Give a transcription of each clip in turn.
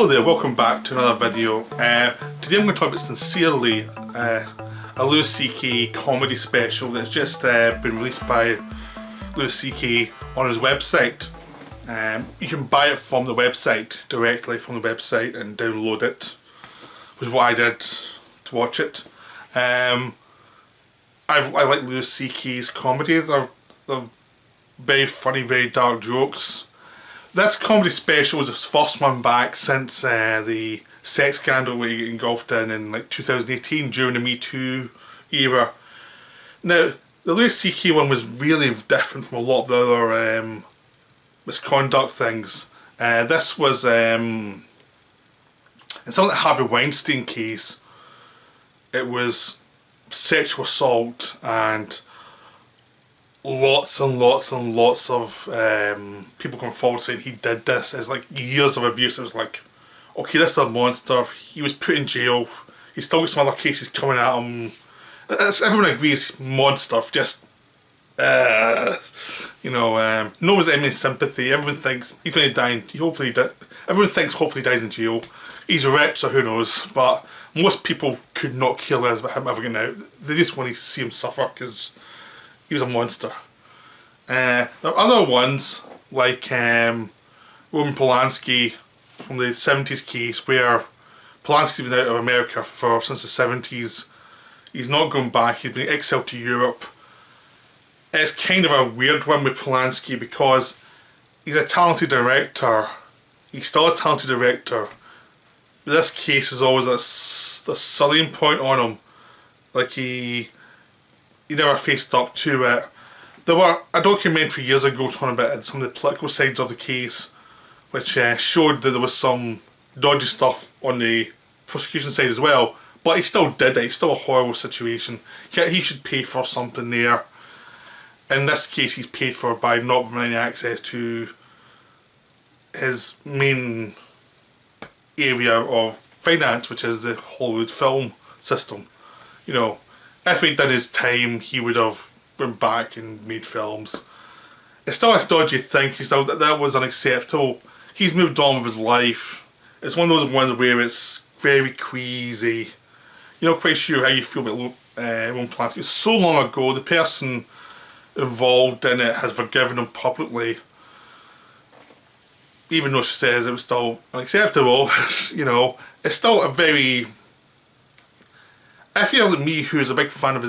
Hello there, welcome back to another video. Today I'm going to talk about Sincerely, a Louis C.K. comedy special that's just been released by Louis C.K. on his website. You can buy it from the website, directly from the website, and download it, which is what I did to watch it. I like Louis C.K.'s comedy. They're very funny, very dark jokes. This comedy special was his first one back since the sex scandal we engulfed in like 2018 during the Me Too era. Now, the Louis C.K. one was really different from a lot of the other misconduct things. This was, in something like Harvey Weinstein case, it was sexual assault and lots and lots and lots of people come forward saying he did this. It's like years of abuse. It was like, okay, this is a monster. He was put in jail. He's still got some other cases coming at him. Everyone agrees, monster. Just, no one's any sympathy. Everyone thinks he's going to die. Everyone thinks hopefully he dies in jail. He's rich, so who knows. But most people could not care less about him ever getting out. They just want to see him suffer because he was a monster. There are other ones like Roman Polanski from the 70s case, where Polanski's been out of America since the 70s. He's not going back. He's been exiled to Europe. It's kind of a weird one with Polanski because he's a talented director. He's still a talented director. But this case is always the selling point on him. Like he never faced up to it. There were a documentary years ago talking about some of the political sides of the case, which showed that there was some dodgy stuff on the prosecution side as well. But he still did it. It's still a horrible situation. He should pay for something there. In this case, he's paid for by not having any access to his main area of finance, which is the Hollywood film system. You know, if he did his time, he would have went back and made films. It's still a dodgy thing. That was unacceptable. He's moved on with his life. It's one of those ones where it's very queasy. You're not quite sure how you feel about Roman Polanski. It's so long ago. The person involved in it has forgiven him publicly, even though she says it was still unacceptable. It's still a very... If you're like me, who's a big fan of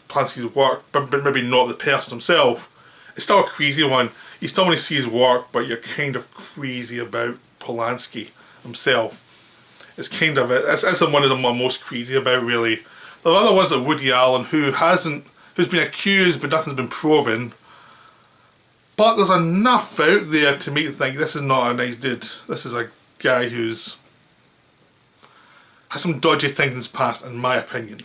Polanski's work, but maybe not the person himself, it's still a crazy one. You still want to see his work, but you're kind of crazy about Polanski himself. It's kind of it's one of them I'm most crazy about, really. There are other ones like Woody Allen, who's been accused, but nothing's been proven. But there's enough out there to make you think this is not a nice dude. This is a guy who's has some dodgy things in his past, in my opinion.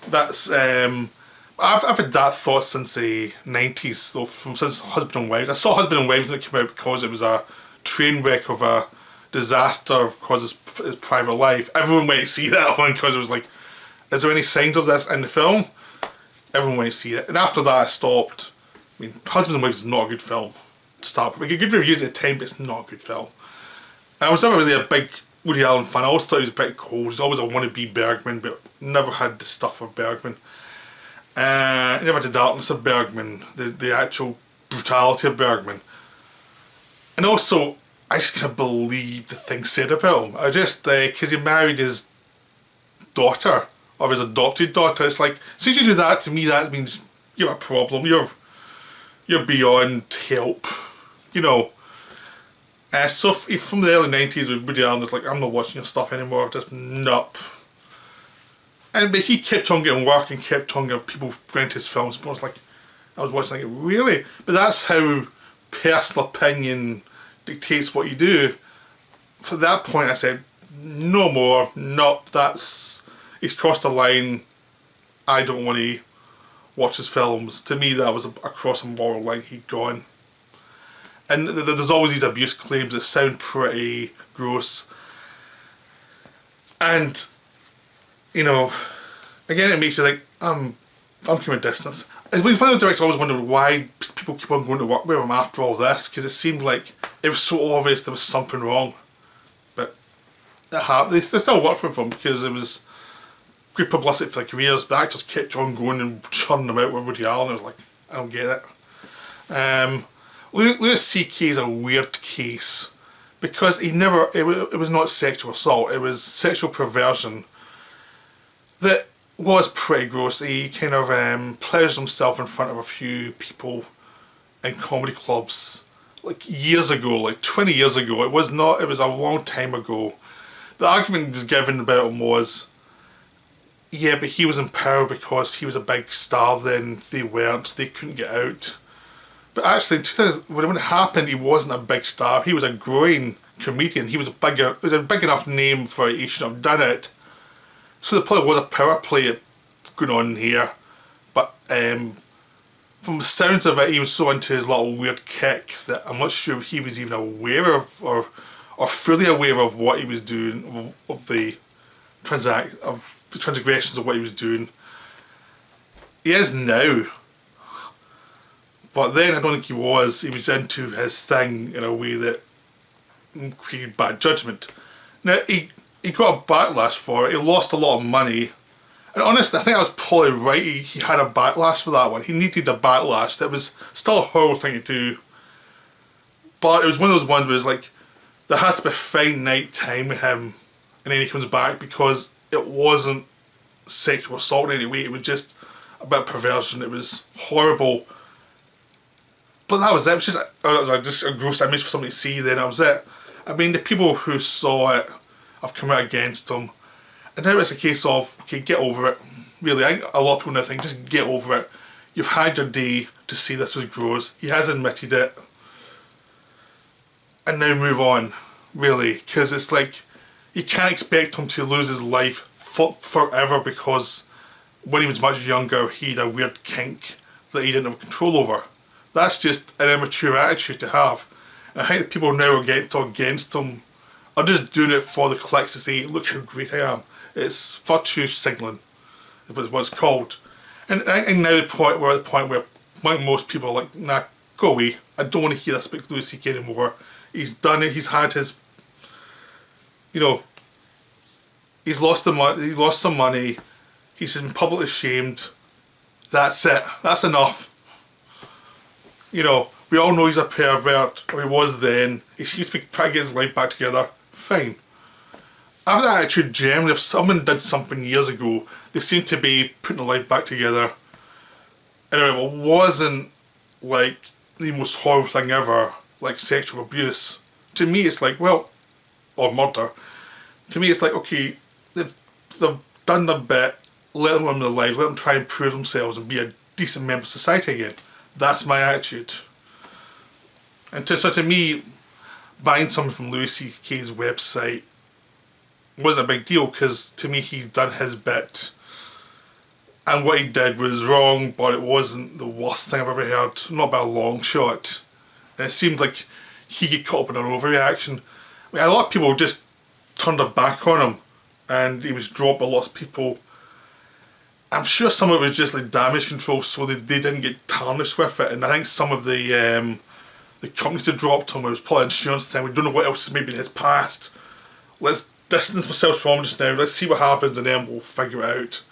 That's I've had that thought since the 90s, so since Husband and Wives. I saw Husband and Wives when it came out because it was a train wreck of a disaster because of his private life. Everyone went to see that one because it was like, is there any signs of this in the film? Everyone went to see it. And after that I stopped. I mean, Husband and Wives is not a good film to start with. We get good reviews at the time, but it's not a good film. And I was never really a big Woody Allen fan. I always thought he was a bit cold. He's always a wannabe Bergman, but never had the stuff of Bergman. Never had the darkness of Bergman, the actual brutality of Bergman. And also, I just can't believe the things said about him. I just, because he married his daughter, or his adopted daughter, it's like, as soon as you do that, to me that means you have a problem. You're beyond help, So from the early 90s with Woody Allen, it's like, I'm not watching your stuff anymore, just nope. But he kept on getting work and kept on getting people going to his films. But I was watching like, really? But that's how personal opinion dictates what you do. For that point I said, no more, nope, he's crossed the line. I don't want to watch his films. To me that was across a moral line he'd gone. And there's always these abuse claims that sound pretty gross. And, again it makes you think, I'm keeping distance. And one of the directors always wondered why people keep on going to work with him after all this, because it seemed like it was so obvious there was something wrong. it happened. They still worked with him because it was good publicity for their careers. The actors kept on going and churning them out with Woody Allen. I was like, I don't get it. Louis C.K. is a weird case because he never. It was not sexual assault. It was sexual perversion that was pretty gross. He kind of pleasured himself in front of a few people in comedy clubs like years ago, like 20 years ago. It was not. It was a long time ago. The argument was given about him was, yeah, but he was in power because he was a big star then, they weren't, they couldn't get out. But actually, in 2000, when it happened, he wasn't a big star. He was a growing comedian. He was a big enough name for it. He shouldn't have done it. So there probably was a power play going on here. But from the sounds of it, he was so into his little weird kick that I'm not sure if he was even aware of or fully aware of what he was doing, of the transgressions of what he was doing. He is now. But then I don't think he was. He was into his thing in a way that created bad judgment. Now, he got a backlash for it. He lost a lot of money. And honestly, I think I was probably right. He had a backlash for that one. He needed a backlash. That was still a horrible thing to do. But it was one of those ones where it's like, there has to be a fine night time with him. And then he comes back because it wasn't sexual assault in any way. It was just a bit of perversion. It was horrible. But that was it. It was just a gross image for somebody to see. Then that was it. I mean, the people who saw it have come out against him, and now it's a case of, okay, get over it. Really, I think a lot of people now think, just get over it. You've had your day to see this was gross. He has admitted it, and now move on. Really, because it's like you can't expect him to lose his life forever because when he was much younger, he had a weird kink that he didn't have control over. That's just an immature attitude to have. And I think the people now are getting to against him are just doing it for the clicks to say, look how great I am. It's virtue signalling, is what it's called. And I think now we're at the point where like most people are like, nah, go away. I don't want to hear this about Louis C.K. anymore. He's done it. He's had his, he's lost some money. He's been publicly shamed. That's it. That's enough. We all know he's a pervert, or he was then. He seems to be trying to get his life back together. Fine. I have that attitude generally. If someone did something years ago, they seem to be putting their life back together. Anyway, it wasn't like the most horrible thing ever, like sexual abuse. To me, it's like, well, or murder. To me, it's like, okay, they've done their bit. Let them live their lives. Let them try and prove themselves and be a decent member of society again. That's my attitude. And so to me, buying something from Louis C.K.'s website wasn't a big deal because to me he's done his bit. And what he did was wrong, but it wasn't the worst thing I've ever heard. Not by a long shot. And it seemed like he got caught up in an overreaction. I mean, a lot of people just turned their back on him and he was dropped by lots of people. I'm sure some of it was just like damage control so they didn't get tarnished with it, and I think some of the companies that dropped him, it was probably insurance time. We don't know what else is maybe in his past. Let's distance ourselves from him just now, let's see what happens and then we'll figure it out.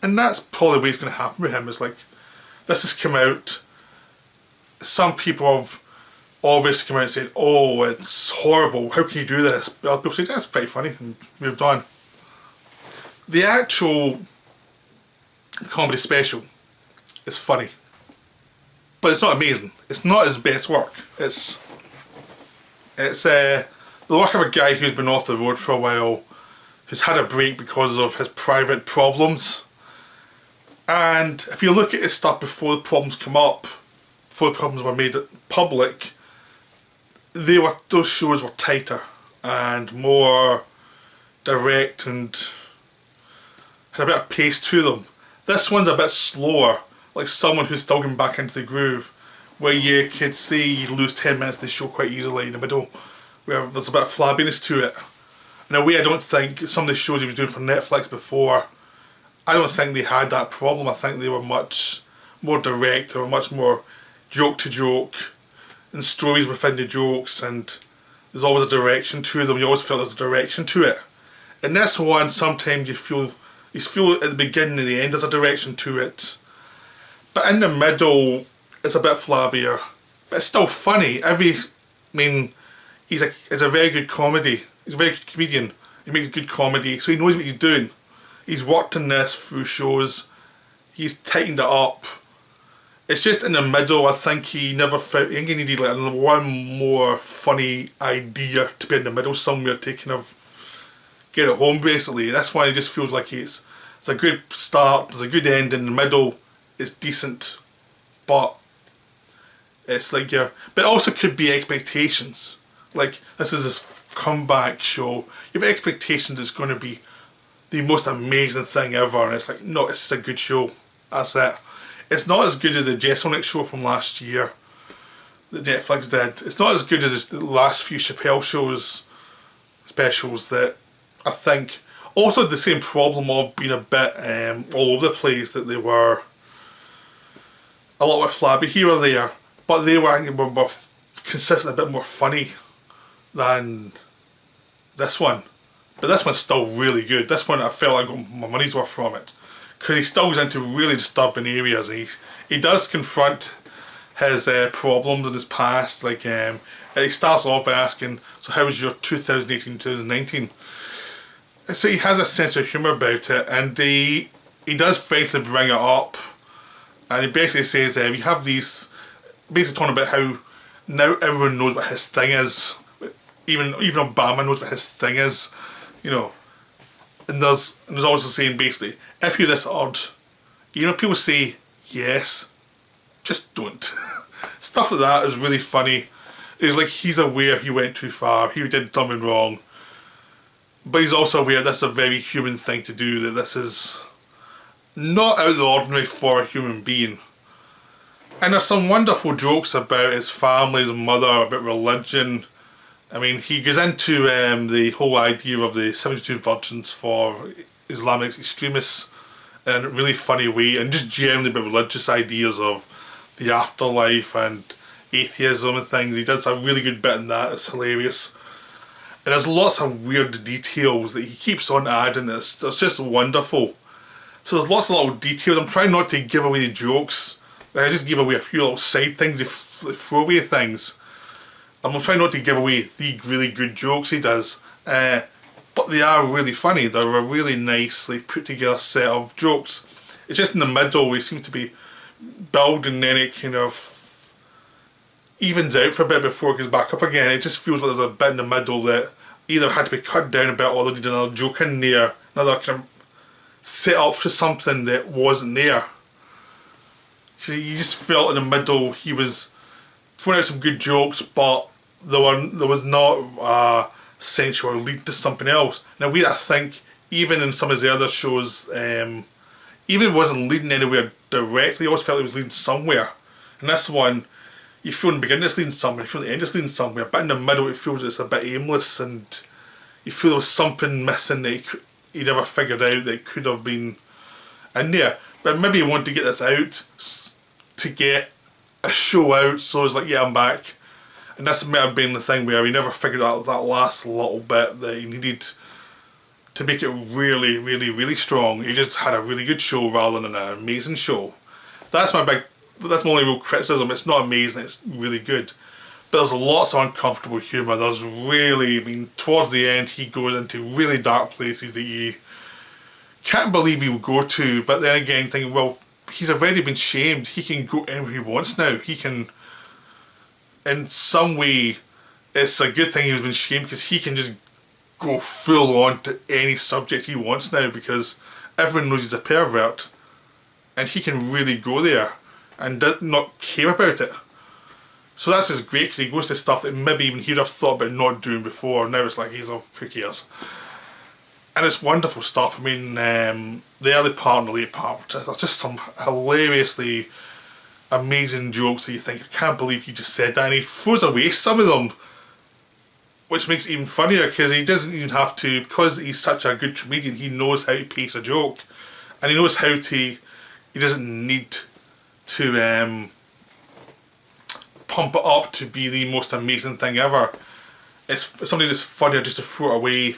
And that's probably the way it's going to happen with him. It's like, this has come out, some people have obviously come out and said, oh, it's horrible, how can you do this? But other people say, that's pretty funny, and moved on. The actual comedy special is funny, but it's not amazing. It's not his best work. It's the work of a guy who's been off the road for a while, who's had a break because of his private problems. And if you look at his stuff before the problems come up, before the problems were made public, those shows were tighter and more direct and had a bit of pace to them. This one's a bit slower, like someone who's still getting back into the groove, where you could see you lose 10 minutes of the show quite easily in the middle, where there's a bit of flabbiness to it. In a way, I don't think some of the shows he was doing for Netflix before, I don't think they had that problem. I think they were much more direct, they were much more joke to joke, and stories within the jokes, and there's always a direction to them. You always feel there's a direction to it. In this one, sometimes you feel at the beginning and the end there's a direction to it. But in the middle, it's a bit flabbier. But it's still funny. He's a very good comedy. He's a very good comedian. He makes good comedy, so he knows what he's doing. He's worked on this through shows. He's tightened it up. It's just in the middle, I think he never found... I think he needed like one more funny idea to be in the middle somewhere to kind of get it home, basically. This one, it just feels like it's a good start, there's a good end in the middle. It's decent, but it's like but it also could be expectations. Like, this is this comeback show. You have expectations it's going to be the most amazing thing ever, and it's like, no, it's just a good show. That's it. It's not as good as the Jeselnik show from last year that Netflix did. It's not as good as the last few Chappelle specials that I think also had the same problem of being a bit all over the place, that they were a little bit flabby here or there, but they were, I think, more consistent, a bit more funny than this one. But this one's still really good. This one I felt like I got my money's worth from it, because he still goes into really disturbing areas. He does confront his problems in his past. Like he starts off by asking, so how was your 2018-2019? So he has a sense of humour about it, and he does frankly bring it up. And he basically says, you have these, basically talking about how now everyone knows what his thing is. Even Obama knows what his thing is, you know. And there's also saying basically, if you're this odd, you know, people say yes, just don't. Stuff like that is really funny. It's like he's aware he went too far, he did something wrong, but he's also aware this is a very human thing to do, that this is not out of the ordinary for a human being. And there's some wonderful jokes about his family, his mother, about religion. I mean, he goes into the whole idea of the 72 virgins for Islamic extremists in a really funny way, and just generally about religious ideas of the afterlife and atheism and things. He does a really good bit in that. It's hilarious. And there's lots of weird details that he keeps on adding. It's just wonderful. So there's lots of little details. I'm trying not to give away the jokes. I just give away a few little side things, the throwaway things. I'm trying not to give away the really good jokes he does. But they are really funny. They're a really nicely put together set of jokes. It's just in the middle, we seem to be building, and then it kind of evens out for a bit before it goes back up again. It just feels like there's a bit in the middle that either had to be cut down a bit, or they needed another joke in there, another kind of set up for something that wasn't there. You just felt in the middle he was throwing out some good jokes, but there was not a sensual lead to something else. Now I think even in some of the other shows, even if it wasn't leading anywhere directly, I always felt it was leading somewhere. And this one, you feel in the beginning it's leading somewhere, you feel at the end it's leading somewhere, but in the middle it feels it's a bit aimless, and you feel there was something missing that he never figured out that could have been in there. But maybe he wanted to get this out, to get a show out, so it's like, yeah, I'm back. And this might have been the thing where he never figured out that last little bit that he needed to make it really, really, really strong. He just had a really good show rather than an amazing show. That's my only real criticism. It's not amazing, it's really good. But there's lots of uncomfortable humour. There's really, I mean, towards the end he goes into really dark places that you can't believe he would go to, but then again thinking, well, he's already been shamed, he can go anywhere he wants now. He can, in some way, it's a good thing he's been shamed, because he can just go full on to any subject he wants now, because everyone knows he's a pervert, and he can really go there and not care about it. So that's just great, because he goes to stuff that maybe even he'd have thought about not doing before. Now it's like, who cares? And it's wonderful stuff. I mean, the early part and the late part, there's just some hilariously amazing jokes that you think, I can't believe he just said that, and he throws away some of them, which makes it even funnier, because he doesn't even have to, because he's such a good comedian, he knows how to pace a joke, and he knows how to, he doesn't need to pump it up to be the most amazing thing ever. it's something that's funnier just to throw it away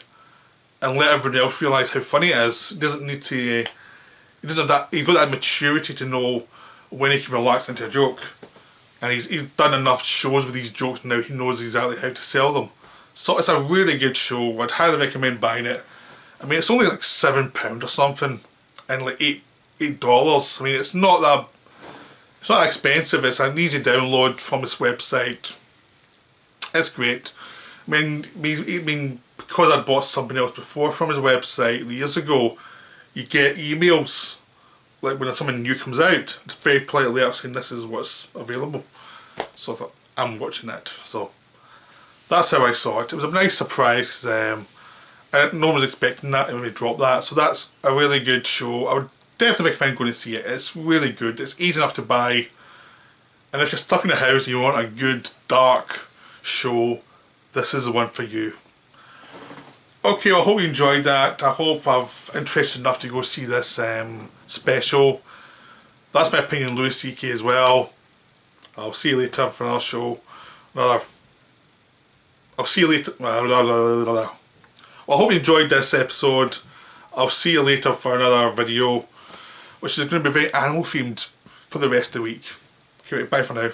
and let everyone else realise how funny it is. He doesn't need to. He doesn't have that. He's got that maturity to know when he can relax into a joke, and he's done enough shows with these jokes now. He knows exactly how to sell them. So it's a really good show. I'd highly recommend buying it. I mean, it's only like £7 or something, and like $8. I mean, it's not that expensive. It's an easy download from his website. It's great. I mean, because I bought something else before from his website years ago, you get emails like when something new comes out. It's very politely out saying this is what's available. So I thought, I'm watching it. So that's how I saw it. It was a nice surprise. No one was expecting that when we dropped that. So that's a really good show. I would definitely recommend going to see it. It's really good. It's easy enough to buy. And if you're stuck in the house and you want a good dark show, this is the one for you. Okay, well, I hope you enjoyed that. I hope I've interested enough to go see this special. That's my opinion on Louis C.K. as well. I'll see you later for another show. I'll see you later. Well, I hope you enjoyed this episode. I'll see you later for another video, which is going to be very animal themed for the rest of the week. Okay, bye for now.